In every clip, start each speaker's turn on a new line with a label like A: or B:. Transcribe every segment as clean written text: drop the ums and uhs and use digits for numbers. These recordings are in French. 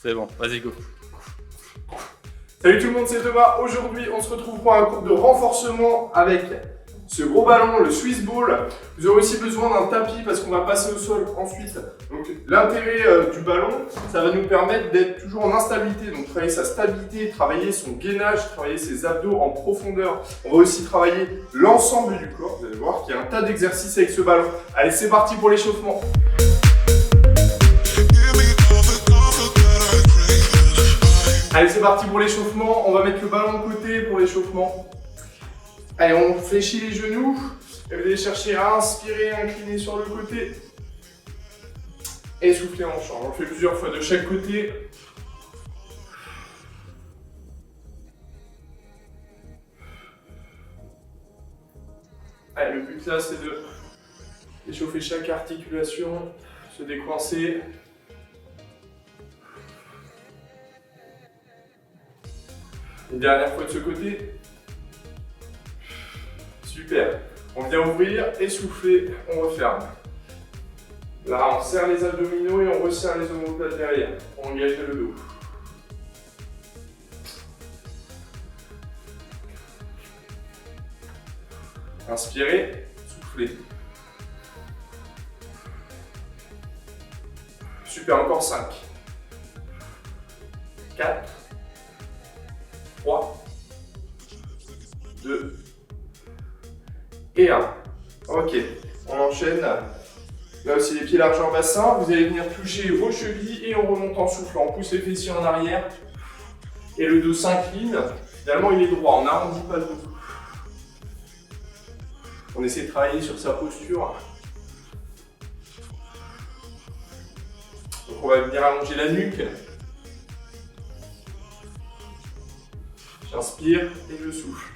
A: C'est bon, vas-y go.
B: Salut tout le monde, c'est Thomas. Aujourd'hui, on se retrouve pour un cours de renforcement avec ce gros ballon, le Swiss Ball. Vous aurez aussi besoin d'un tapis parce qu'on va passer au sol ensuite. Donc l'intérêt du ballon, ça va nous permettre d'être toujours en instabilité. Donc travailler sa stabilité, travailler son gainage, travailler ses abdos en profondeur. On va aussi travailler l'ensemble du corps. Vous allez voir qu'il y a un tas d'exercices avec ce ballon. Allez, c'est parti pour l'échauffement. Allez, c'est parti pour l'échauffement. On va mettre le ballon de côté pour l'échauffement. Allez, on fléchit les genoux. Et vous allez chercher à inspirer, incliner sur le côté. Et souffler en change. On le fait plusieurs fois de chaque côté. Allez, le but là, c'est de échauffer chaque articulation, se décoincer. Une dernière fois de ce côté. Super. On vient ouvrir et souffler, on referme. Là, on serre les abdominaux et on resserre les omoplates derrière. On engage le dos. Inspirez, soufflez. Super, encore 5. 4. 3, 2 et 1. Ok, on enchaîne. Là aussi les pieds largeur bassin. Vous allez venir toucher vos chevilles et on remonte en soufflant. On pousse les fessiers en arrière et le dos s'incline. Finalement il est droit, on n'arrondit pas le dos. On essaie de travailler sur sa posture. Donc on va venir allonger la nuque. J'inspire et je souffle.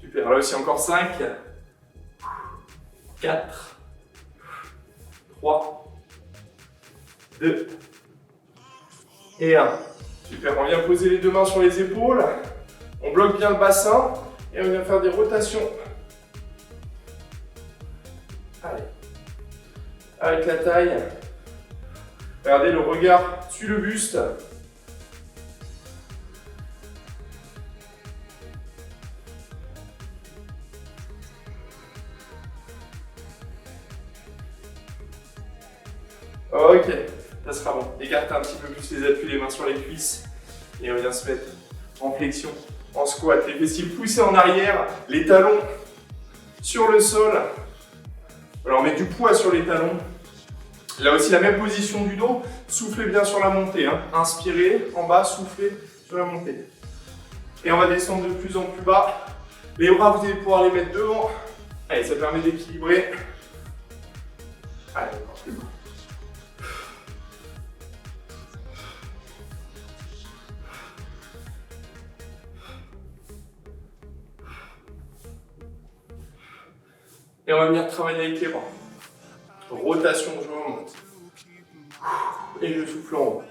B: Super, là aussi encore 5, 4, 3, 2 et 1. Super, on vient poser les deux mains sur les épaules, on bloque bien le bassin et on vient faire des rotations. Allez, avec la taille. Regardez, le regard suit le buste. Ok, ça sera bon. Écartez un petit peu plus les appuis, les mains sur les cuisses. Et on vient se mettre en flexion, en squat. Les fessiers poussés en arrière, les talons sur le sol. Alors on met du poids sur les talons. Là aussi la même position du dos, soufflez bien sur la montée, hein. Inspirez en bas, soufflez sur la montée. Et on va descendre de plus en plus bas. Les bras, vous allez pouvoir les mettre devant. Allez, ça permet d'équilibrer. Allez, encore plus bas. Et on va venir travailler avec les bras. Rotation, je remonte. Et je souffle en haut.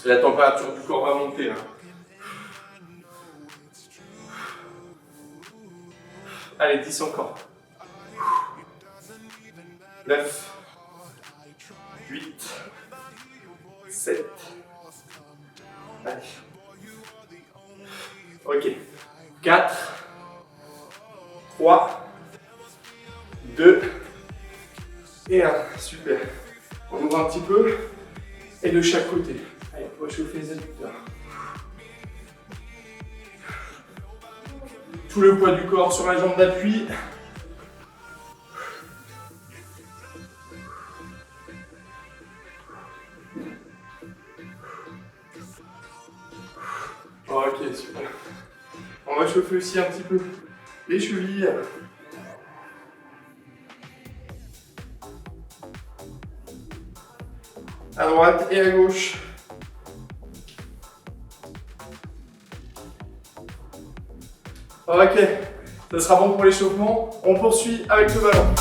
B: La température du corps va monter. Hein. Allez, 10 encore. 9, 8, 7. Allez. Ok. 4, 3, 2 et 1. Super. On ouvre un petit peu et de chaque côté. Allez, on va chauffer les adducteurs. Tout le poids du corps sur la jambe d'appui. Ok, super. On va chauffer aussi un petit peu les chevilles. À droite et à gauche. Ok, ça sera bon pour l'échauffement. On poursuit avec le ballon.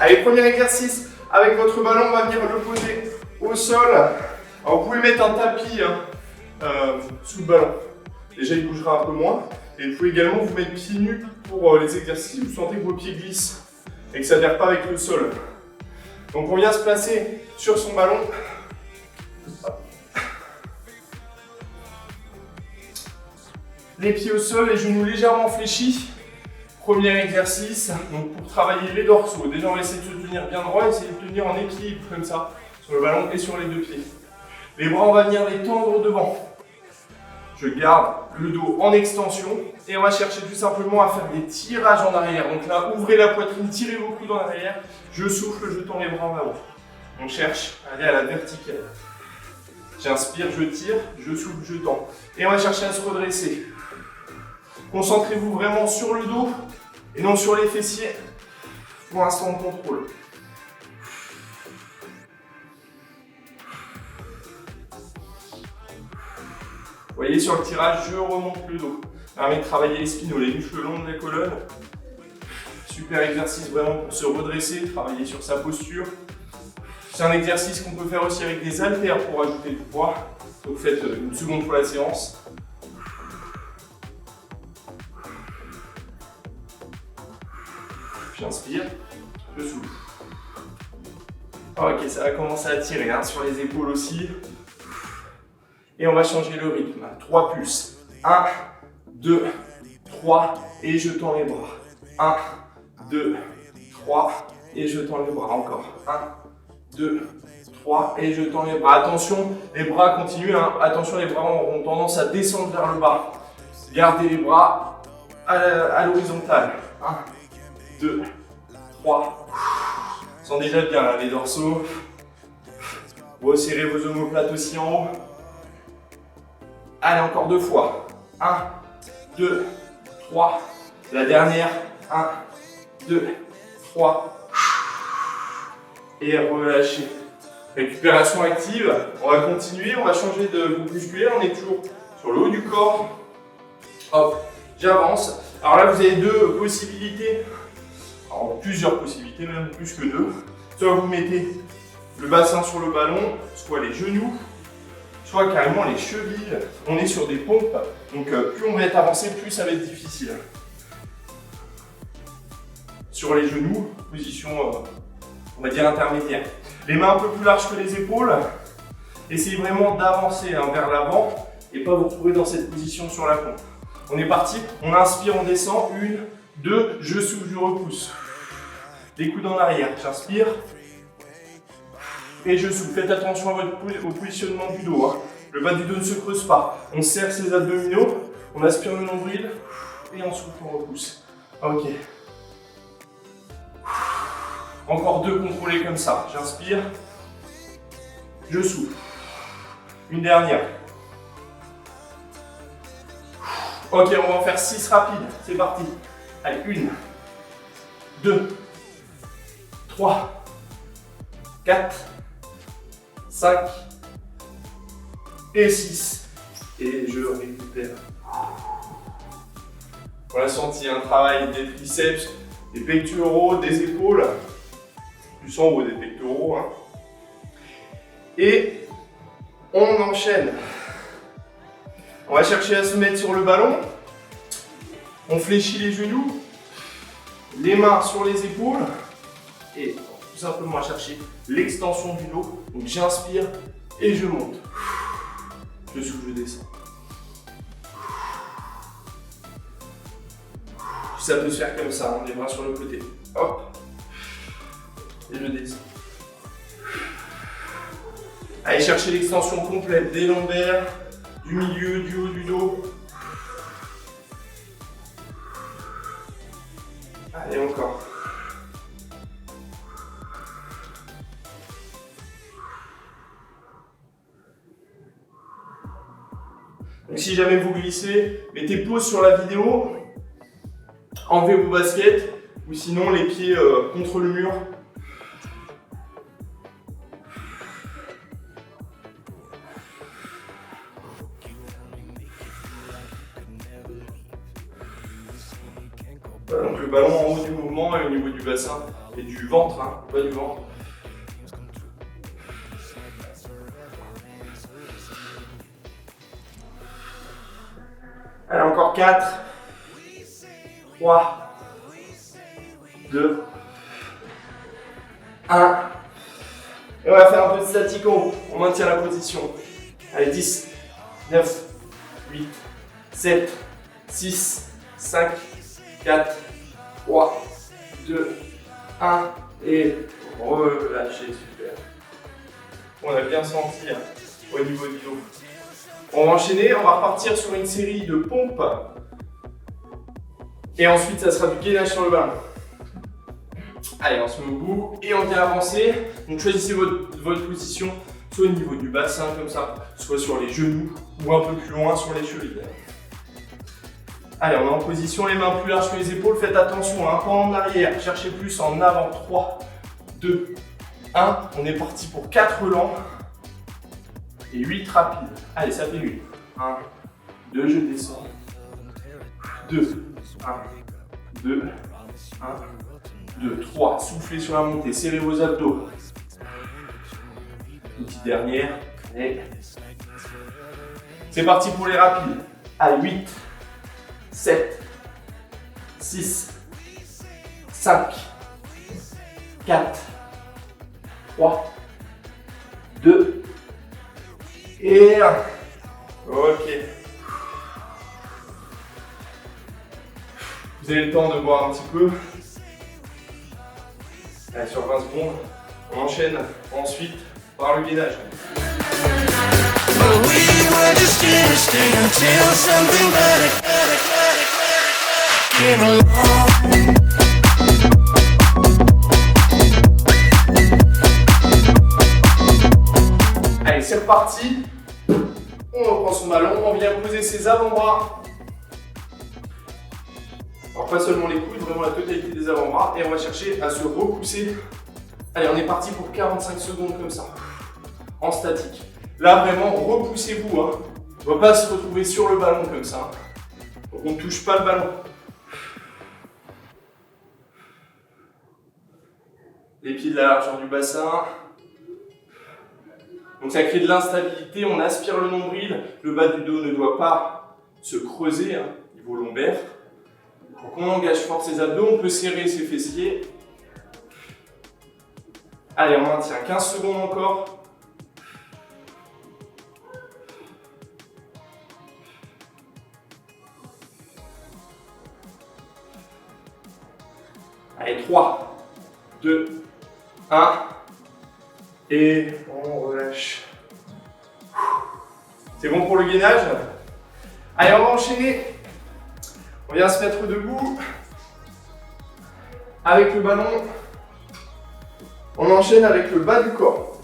B: Allez, premier exercice. Avec votre ballon, on va venir le poser au sol. Alors, vous pouvez mettre un tapis sous le ballon. Déjà, il bougera un peu moins. Et vous pouvez également vous mettre pieds nus pour les exercices où vous sentez que vos pieds glissent et que ça n'adhère pas avec le sol. Donc, on vient se placer sur son ballon. Les pieds au sol, les genoux légèrement fléchis. Premier exercice, donc pour travailler les dorsaux. Déjà, on va essayer de se tenir bien droit, essayer de tenir en équilibre comme ça, sur le ballon et sur les deux pieds. Les bras, on va venir les tendre devant. Je garde le dos en extension et on va chercher tout simplement à faire des tirages en arrière. Donc là, ouvrez la poitrine, tirez vos coudes en arrière. Je souffle, je tends les bras en avant. On cherche à aller à la verticale. J'inspire, je tire, je souffle, je tends. Et on va chercher à se redresser. Concentrez-vous vraiment sur le dos et non sur les fessiers. Pour l'instant, on contrôle. Vous voyez, sur le tirage, je remonte le dos. Ça permet de travailler les spinaux, les muscles longs de la colonne. Super exercice vraiment pour se redresser, travailler sur sa posture. C'est un exercice qu'on peut faire aussi avec des haltères pour ajouter du poids. Donc faites une seconde fois la séance. J'inspire, je souffle. Ok, ça va commencer à tirer sur les épaules aussi. Et on va changer le rythme. 3 pulses. 1, 2, 3 et je tends les bras. 1, 2, 3 et je tends les bras. Encore. 1, 2, 3 et je tends les bras. Attention, les bras continuent. Attention, les bras auront tendance à descendre vers le bas. Gardez les bras à l'horizontale. 1, 2, 3. Ils sont déjà bien là, les dorsaux. Resserrez vos omoplates aussi en haut. Allez, encore 2 fois. 1, 2, 3. La dernière. 1, 2, 3. Et relâchez. Récupération active. On va continuer. On va changer de groupe musculaire. On est toujours sur le haut du corps. Hop, j'avance. Alors là, vous avez deux possibilités. Alors, plusieurs possibilités, même plus que deux. Soit vous mettez le bassin sur le ballon, soit les genoux, soit carrément les chevilles. On est sur des pompes, donc plus on va être avancé, plus ça va être difficile. Sur les genoux, position, on va dire intermédiaire. Les mains un peu plus larges que les épaules. Essayez vraiment d'avancer vers l'avant et pas vous retrouver dans cette position sur la pompe. On est parti, on inspire, on descend. 1, 2, je souffle, je repousse. Les coudes en arrière, j'inspire. Et je souffle. Faites attention au positionnement du dos. Le bas du dos ne se creuse pas. On serre ses abdominaux, on aspire le nombril et on souffle, on repousse. Ok. Encore 2 contrôlés comme ça. J'inspire. Je souffle. Une dernière. Ok, on va en faire 6 rapides. C'est parti. Allez, 1, 2, 3, 4, 5 et 6. Et je récupère. On a senti un travail des triceps, des pectoraux, des épaules, plus en haut des pectoraux. Et on enchaîne. On va chercher à se mettre sur le ballon. On fléchit les genoux, les mains sur les épaules et tout simplement à chercher l'extension du dos. Donc j'inspire et je monte. Je souffle, je descends. Ça peut se faire comme ça, les bras sur le côté. Hop. Et je descends. Allez chercher l'extension complète des lombaires, du milieu, du haut du dos. Allez, encore. Donc si jamais vous glissez, mettez pause sur la vidéo, enlevez vos baskets, ou sinon les pieds contre le mur. Voilà, donc le ballon en haut du mouvement et au niveau du bassin, et du ventre, hein, pas du ventre. Allez, encore 4, 3, 2, 1. Et on va faire un peu de statique en haut. On maintient la position. Allez, 10, 9, 8, 7, 6, 5, 4, 3, 2, 1. Et relâchez, super. On a bien senti hein, au niveau du dos. On va enchaîner, on va repartir sur une série de pompes. Et ensuite, ça sera du gainage sur le ballon. Allez, on se met au bout et on vient avancer. Donc choisissez votre position, soit au niveau du bassin comme ça, soit sur les genoux ou un peu plus loin sur les chevilles. Allez, on est en position, les mains plus larges que les épaules. Faites attention, un pas en arrière, cherchez plus en avant. 3, 2, 1. On est parti pour 4 lents et 8 rapides. Allez, ça fait 8. 1, 2, je descends. 2, 1, 2, 1, 2, 3. Soufflez sur la montée, serrez vos abdos. Une petite dernière. Et c'est parti pour les rapides. Allez, 8, 7, 6, 5, 4, 3, 2 et 1. Ok. Vous avez le temps de boire un petit peu. Allez, sur 20 secondes, on enchaîne ensuite par le gainage. Allez, c'est reparti. On reprend son ballon, on vient poser ses avant-bras. Alors pas seulement les coudes, vraiment la totalité des avant-bras. Et on va chercher à se repousser. Allez, on est parti pour 45 secondes comme ça. En statique. Là, vraiment, repoussez-vous. Hein. On ne va pas se retrouver sur le ballon comme ça. Donc on ne touche pas le ballon. Les pieds de la largeur du bassin. Donc ça crée de l'instabilité, on aspire le nombril. Le bas du dos ne doit pas se creuser, hein, niveau lombaire. Donc on engage fort ses abdos, on peut serrer ses fessiers. Allez, on maintient 15 secondes encore. Allez, 3, 2, 1. Et on relâche. C'est bon pour le gainage. Allez, on va enchaîner. On vient se mettre debout. Avec le ballon. On enchaîne avec le bas du corps.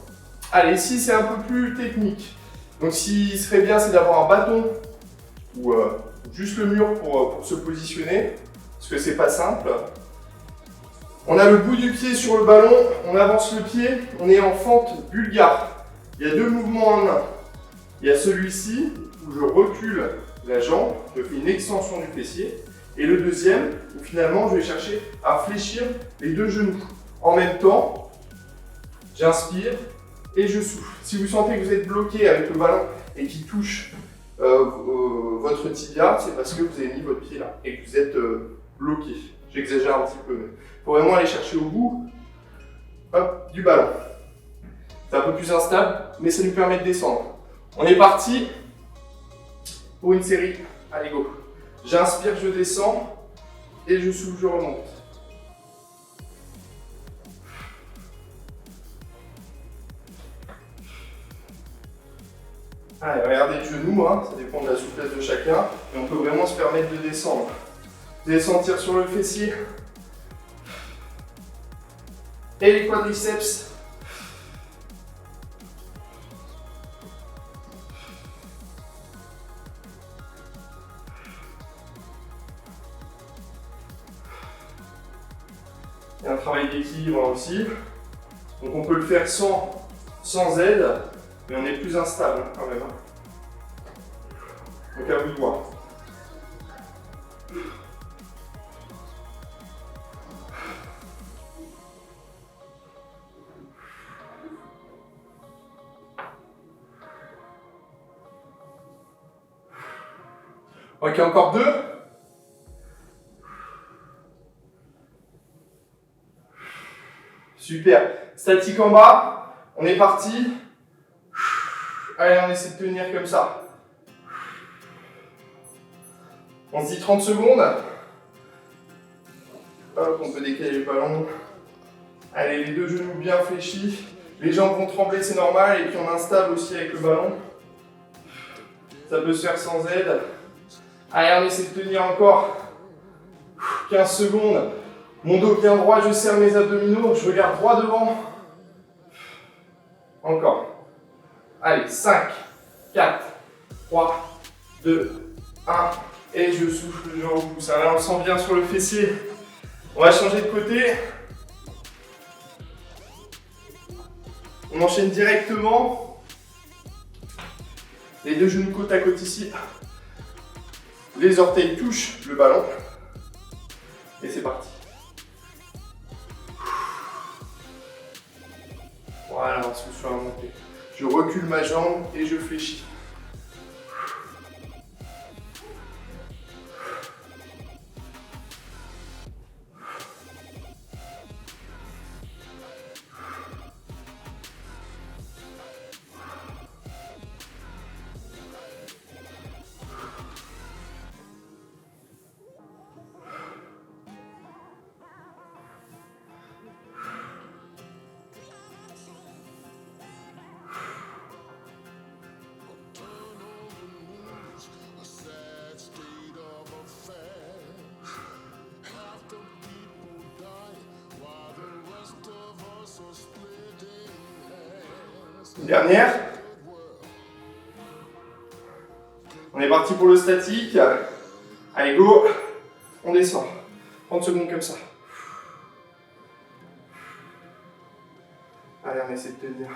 B: Allez, ici c'est un peu plus technique. Donc ce qui serait bien, c'est d'avoir un bâton ou juste le mur pour se positionner. Parce que c'est pas simple. On a le bout du pied sur le ballon, on avance le pied, on est en fente bulgare. Il y a deux mouvements en un. Il y a celui-ci, où je recule la jambe, je fais une extension du fessier. Et le deuxième, où finalement je vais chercher à fléchir les deux genoux. En même temps, j'inspire et je souffle. Si vous sentez que vous êtes bloqué avec le ballon et qu'il touche votre tibia, c'est parce que vous avez mis votre pied là et que vous êtes bloqué. J'exagère un petit peu, mais il faut vraiment aller chercher au bout hop, du ballon. C'est un peu plus instable, mais ça nous permet de descendre. On est parti pour une série. Allez, go. J'inspire, je descends et je souffle, je remonte. Allez, regardez le genou, hein, ça dépend de la souplesse de chacun, mais on peut vraiment se permettre de descendre. Vous allez sentir sur le fessier et les quadriceps. Il y a un travail d'équilibre aussi. Donc on peut le faire sans aide, mais on est plus instable quand même. Donc à vous de voir. Ok, encore 2. Super. Statique en bas. On est parti. Allez, on essaie de tenir comme ça. On se dit 30 secondes. Hop, on peut décaler le ballon. Allez, les 2 genoux bien fléchis. Les jambes vont trembler, c'est normal. Et puis on installe aussi avec le ballon. Ça peut se faire sans aide. Allez, on essaie de tenir encore 15 secondes. Mon dos bien droit, je serre mes abdominaux. Je regarde droit devant. Encore. Allez, 5, 4, 3, 2, 1. Et je souffle, je repousse. Là, on le sent bien sur le fessier. On va changer de côté. On enchaîne directement. Les 2 genoux côte à côte ici. Les orteils touchent le ballon. Et c'est parti. Voilà, on souffle sur la montée. Je recule ma jambe et je fléchis. Une dernière. On est parti pour le statique. Allez, go. On descend. 30 secondes comme ça. Allez, on essaie de tenir.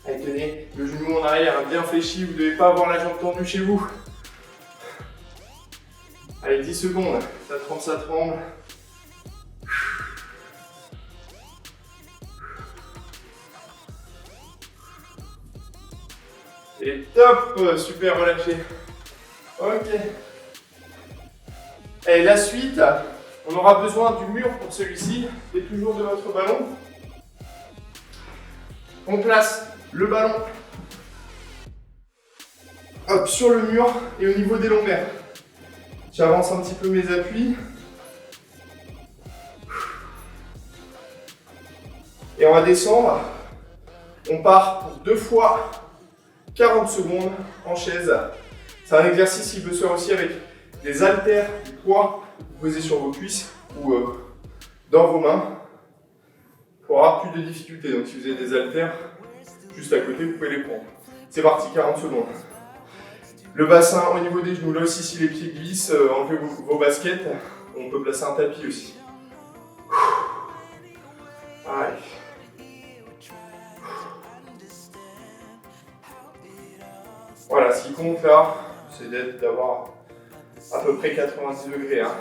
B: Allez, tenez le genou en arrière, bien fléchi. Vous ne devez pas avoir la jambe tendue chez vous. Allez, 10 secondes. Ça tremble, ça tremble. Et top, super relâché. Ok. Et la suite, on aura besoin du mur pour celui-ci, et toujours de votre ballon. On place le ballon hop, sur le mur et au niveau des lombaires. J'avance un petit peu mes appuis. Et on va descendre. On part pour 2 fois 40 secondes en chaise. C'est un exercice qui peut se faire aussi avec des haltères, du poids posé sur vos cuisses ou dans vos mains pour avoir plus de difficultés. Donc si vous avez des haltères juste à côté, vous pouvez les prendre. C'est parti, 40 secondes. Le bassin au niveau des genoux. Là aussi, si les pieds glissent, enlevez vos baskets. On peut placer un tapis aussi. Allez. Voilà, ce qui compte là, c'est d'avoir à peu près 90 degrés. Hein.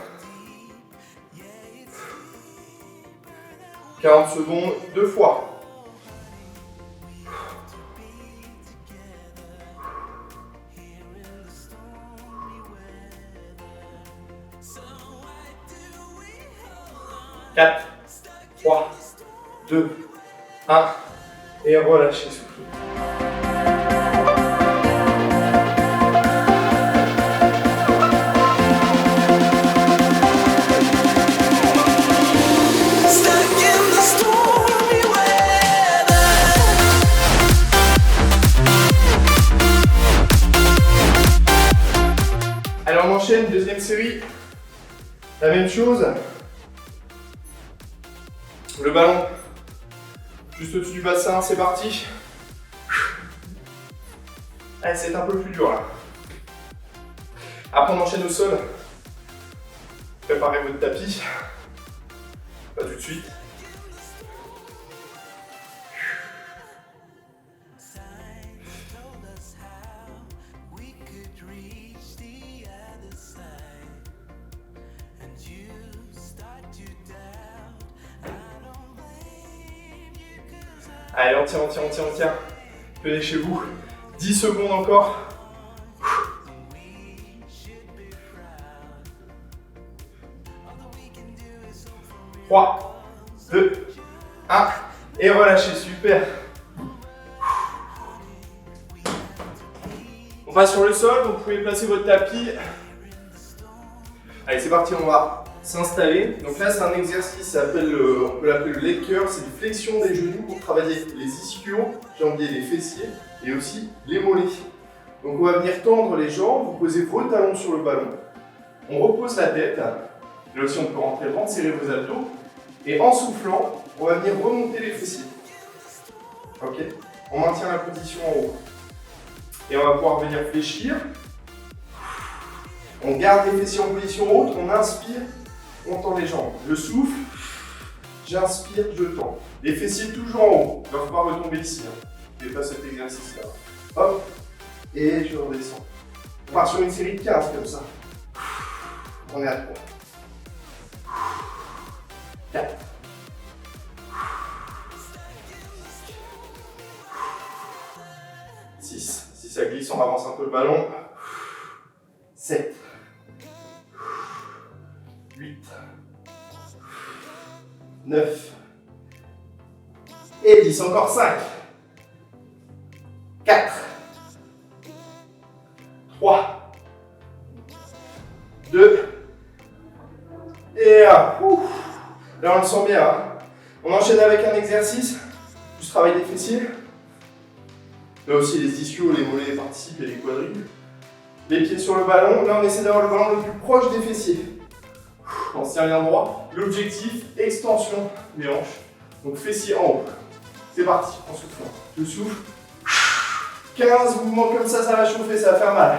B: 40 secondes, 2 fois. « 4, 3, 2, 1 et relâchez, soufflez. Alors on enchaîne, deuxième série, la même chose. Le ballon juste au-dessus du bassin, c'est parti. Allez, c'est un peu plus dur là. Après on enchaîne au sol. Préparez votre tapis. Pas tout de suite. Allez, on tient, on tient, on tient, on tient. Venez chez vous. 10 secondes encore. 3, 2, 1. Et relâchez, super. On passe sur le sol, donc vous pouvez placer votre tapis. Allez, c'est parti, on va s'installer. Donc là, c'est un exercice, on peut l'appeler le leg curl, c'est une flexion des genoux pour travailler les ischios, jambiers, les fessiers et aussi les mollets. Donc on va venir tendre les jambes, vous posez vos talons sur le ballon, on repose la tête, là aussi on peut rentrer le ventre, serrer vos abdos, et en soufflant, on va venir remonter les fessiers. Ok? On maintient la position en haut. Et on va pouvoir venir fléchir. On garde les fessiers en position haute, on inspire, on tend les jambes. Je souffle, j'inspire, je tends. Les fessiers toujours en haut, ils ne doivent pas retomber ici. Je ne fais pas cet exercice-là. Hop, et je redescends. On part sur une série de 15 comme ça. On est à 3. 4. 6. Si ça glisse, on avance un peu le ballon. 7. 8. 9. Et 10. Encore 5. 4. 3. 2. Et 1. Là, on le sent bien. Hein. On enchaîne avec un exercice. Je travaille les fessiers. Là aussi, les ischios, les mollets participent et les quadriles. Les pieds sur le ballon. Là, on essaie d'avoir le ballon le plus proche des fessiers. On se tient bien droit. L'objectif, extension des hanches. Donc, fessiers en haut. C'est parti, en soufflant. Je souffle. 15 mouvements comme ça va chauffer, ça va faire mal.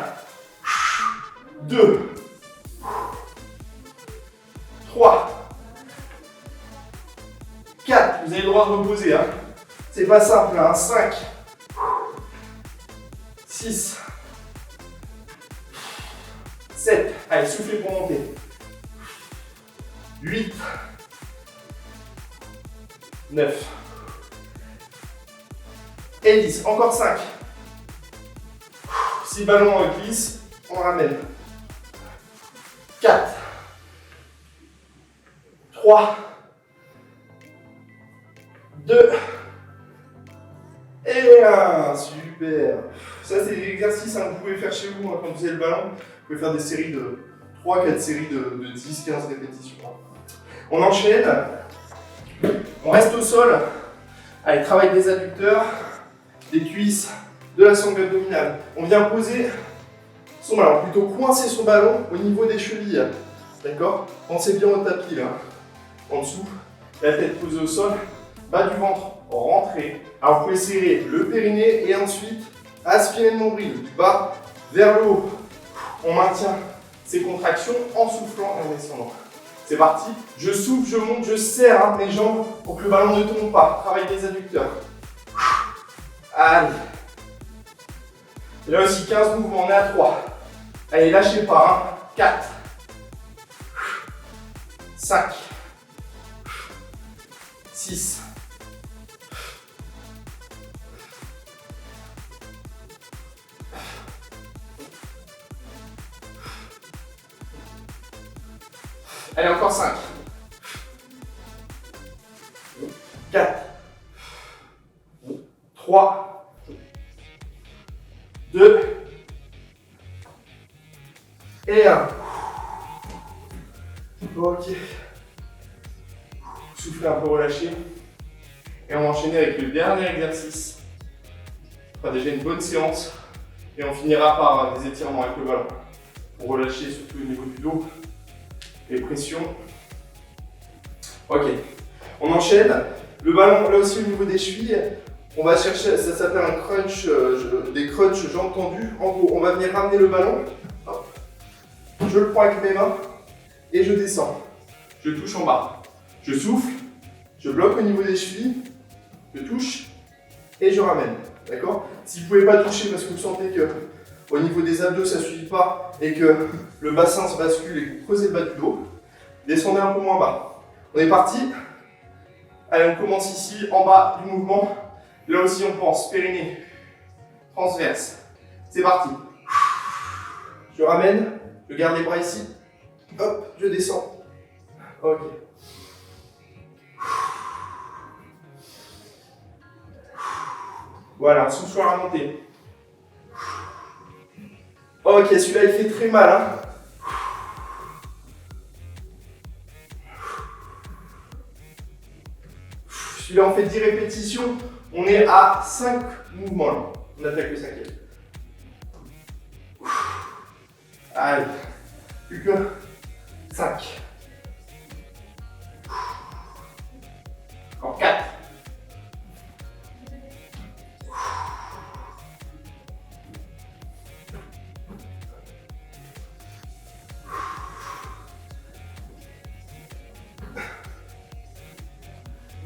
B: 2. 3. 4. Vous avez le droit de reposer. Hein. C'est pas simple. Hein. 5. 6. 7. Allez, soufflez pour monter. 8. 9. Et 10. Encore 5. Si le ballon glisse, on ramène. 4. 3. 2. Et 1. Super. Ça, c'est des exercices que vous pouvez faire chez vous quand vous avez le ballon. Vous pouvez faire des séries de 3-4 séries de 10-15 répétitions. On enchaîne. On reste au sol. Allez, travail des adducteurs, des cuisses, de la sangle abdominale. On vient poser son ballon, plutôt coincer son ballon au niveau des chevilles. D'accord? Pensez bien au tapis là. En dessous, la tête posée au sol, bas du ventre, rentrez. Alors vous pouvez serrer le périnée et ensuite aspirer le nombril du bas vers le haut. On maintient ces contractions en soufflant et en descendant. C'est parti. Je souffle, je monte, je serre mes jambes pour que le ballon ne tombe pas. Travail des adducteurs. Allez. Et là aussi 15 mouvements, on est à 3. Allez, lâchez pas. 4. 5. 6. 'Allez, encore 5. 4. 3. 2. Et 1. Ok. Soufflez un peu, relâchez. Et on va enchaîner avec le dernier exercice. On fera déjà une bonne séance. Et on finira par des étirements avec le ballon. Pour relâcher surtout au niveau du dos. Les pressions. Ok. On enchaîne. Le ballon, là aussi au niveau des chevilles, on va chercher, ça s'appelle un crunch, des crunchs jambes tendues. En gros, on va venir ramener le ballon. Hop. Je le prends avec mes mains et je descends. Je touche en bas. Je souffle. Je bloque au niveau des chevilles. Je touche et je ramène. D'accord? Si vous ne pouvez pas toucher parce que vous sentez que au niveau des abdos ça ne suffit pas et que le bassin se bascule et que vous creusez le bas du dos, descendez un peu moins bas. On est parti. Allez, on commence ici en bas du mouvement Là aussi, on pense périnée transverse. C'est parti. Je ramène, je garde les bras ici. Hop, je descends. Ok. Voilà, souffle sur la montée. Ok, celui-là il fait très mal. Hein. Celui-là on fait 10 répétitions. On est à 5 mouvements là. On attaque le 5e. Allez, plus que 5. Encore 4.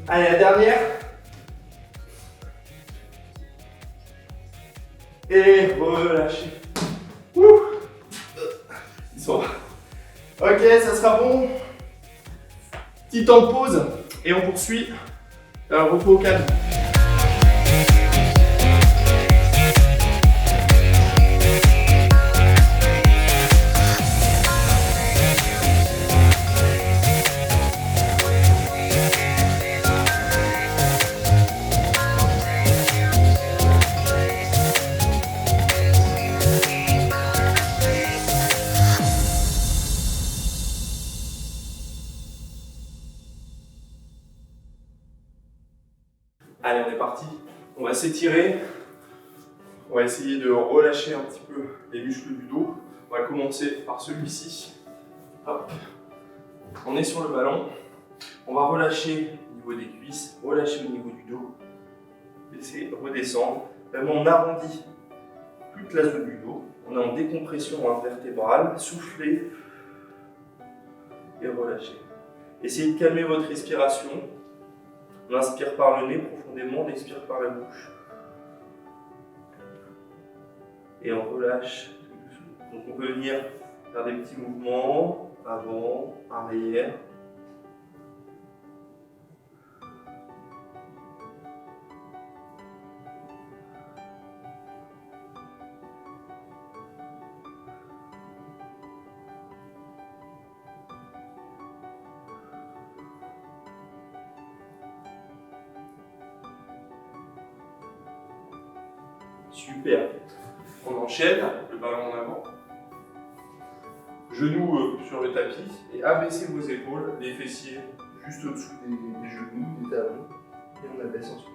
B: Allez, la dernière. Et relâchez. Ils sont là. Ok, ça sera bon. Petit temps de pause et on poursuit. Repos au calme. Allez, on est parti. On va s'étirer. On va essayer de relâcher un petit peu les muscles du dos. On va commencer par celui-ci. Hop. On est sur le ballon. On va relâcher au niveau des cuisses, relâcher au niveau du dos. Laisser redescendre. Vraiment, on arrondit toute la zone du dos. On est en décompression vertébrale. Soufflez et relâchez. Essayez de calmer votre respiration. On inspire par le nez profondément, on expire par la bouche. Et on relâche. Donc on peut venir faire des petits mouvements, avant, arrière. Super. On enchaîne, le ballon en avant. Genoux sur le tapis et abaissez vos épaules, les fessiers juste au-dessous des genoux, des talons. Et on abaisse ensuite.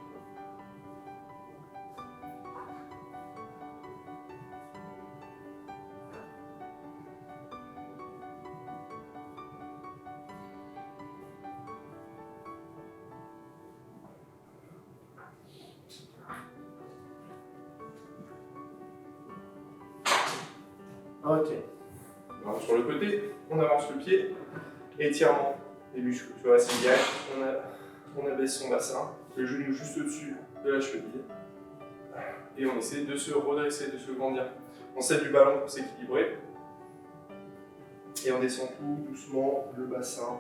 B: Ok. Alors, sur le côté, on avance le pied, étirement des muscles. Tu vois, c'est bien. On abaisse son bassin, le genou juste au-dessus de la cheville. Et on essaie de se redresser, de se grandir. On s'aide du ballon pour s'équilibrer. Et on descend tout doucement le bassin.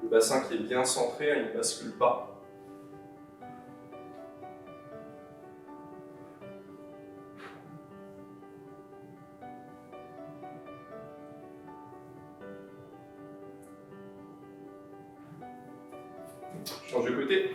B: Le bassin qui est bien centré, il ne bascule pas. Change de côté.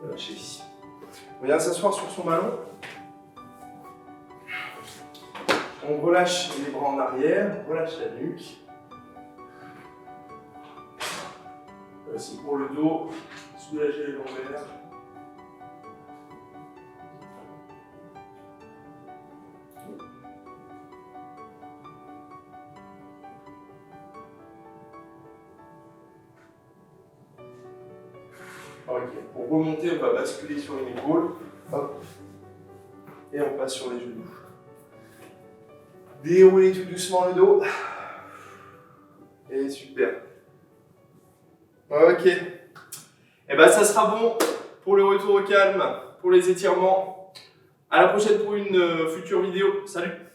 B: Relâchez ici. On vient s'asseoir sur son ballon. On relâche les bras en arrière, relâche la nuque. Voici pour le dos, soulagez les lombaires. Ok, pour remonter, on va basculer sur une épaule. Hop. Et on passe sur les genoux. Déroulez tout doucement le dos. Et super. Ok. Et ben ça sera bon pour le retour au calme, pour les étirements. À la prochaine pour une future vidéo. Salut!